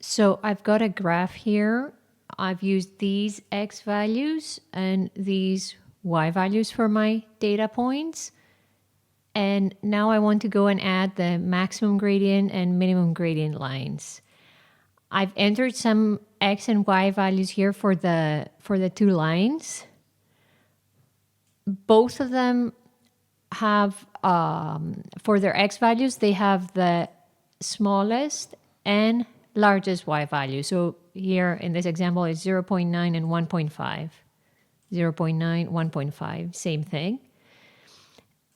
So I've got a graph here. I've used these x values and these y values for my data points. And now I want to go and add the maximum gradient and minimum gradient lines. I've entered some x and y values here for the two lines. Both of them have, for their x values, they have the smallest and largest y value. So here in this example, it's 0.9 and 1.5. 0.9, 1.5, same thing.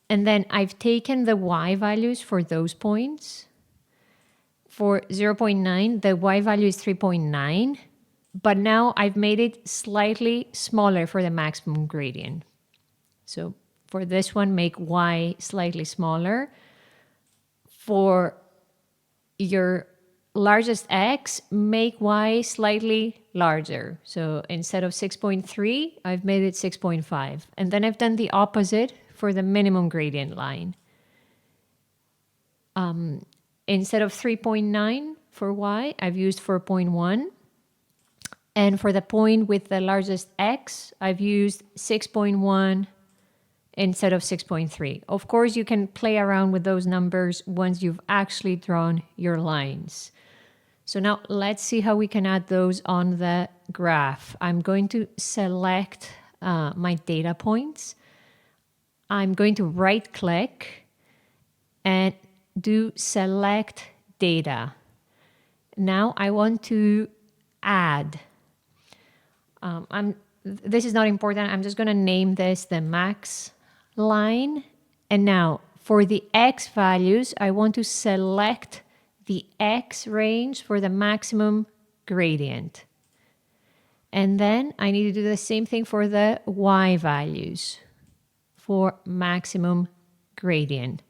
And then I've taken the y values for those points. For 0.9, the y value is 3.9, but now I've made it slightly smaller for the maximum gradient. So for this one, make y slightly smaller. For your largest x, make y slightly larger. So instead of 6.3, I've made it 6.5. And then I've done the opposite for the minimum gradient line. Instead of 3.9 for y, I've used 4.1. And for the point with the largest x, I've used 6.1 instead of 6.3. Of course, you can play around with those numbers once you've actually drawn your lines. So now let's see how we can add those on the graph. I'm going to select my data points. I'm going to right click and do select data. Now I want to add. This is not important. I'm just going to name this the max line. And now for the x values, I want to select the x range for the maximum gradient. And then I need to do the same thing for the y values for maximum gradient.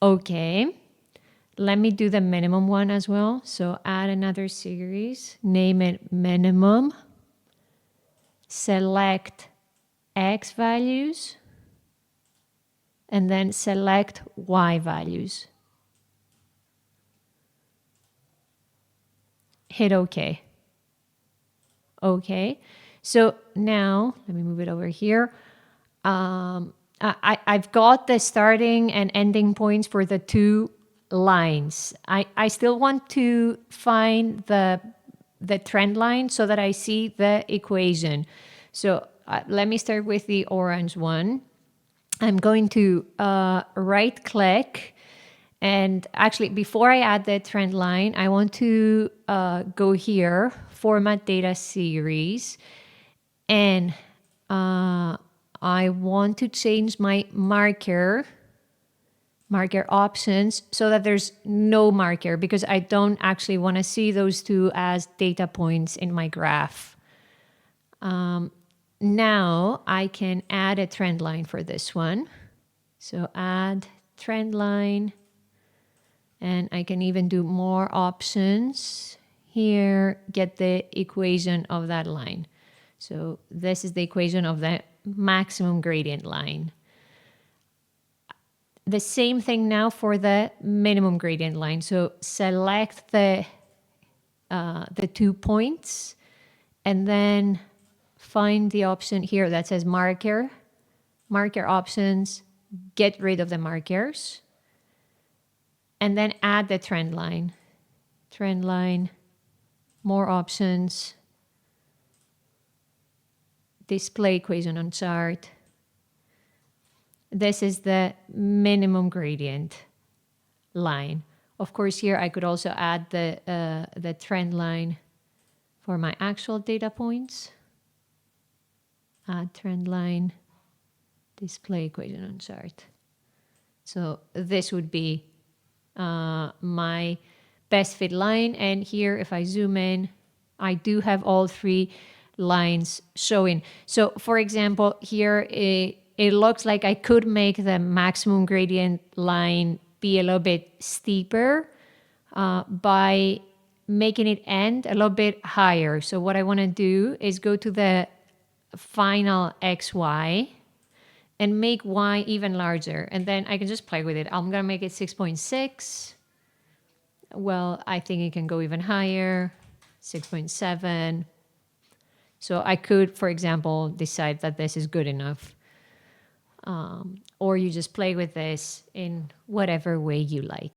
Okay, let me do the minimum one as well. So add another series, name it minimum, select x values, and then select y values. Hit OK. Okay, so now let me move it over here. I've got the starting and ending points for the two lines. I still want to find the trend line so that I see the equation. So let me start with the orange one. I'm going to right click, and actually before I add the trend line, I want to go here, format data series, and I want to change my marker options so that there's no marker, because I don't actually want to see those two as data points in my graph. Now I can add a trend line for this one. So add trend line, and I can even do more options here, get the equation of that line. So this is the equation of the maximum gradient line. The same thing now for the minimum gradient line. So select the 2 points and then find the option here that says marker options, get rid of the markers, and then add the trend line, more options, display equation on chart. This is the minimum gradient line. Of course, here I could also add the trend line for my actual data points. Add trend line, display equation on chart. So this would be my best fit line. And here, if I zoom in, I do have all three lines showing. So for example, here it looks like I could make the maximum gradient line be a little bit steeper by making it end a little bit higher. So what I want to do is go to the final XY and make Y even larger. And then I can just play with it. I'm going to make it 6.6. Well, I think it can go even higher, 6.7. So I could, for example, decide that this is good enough. Or you just play with this in whatever way you like.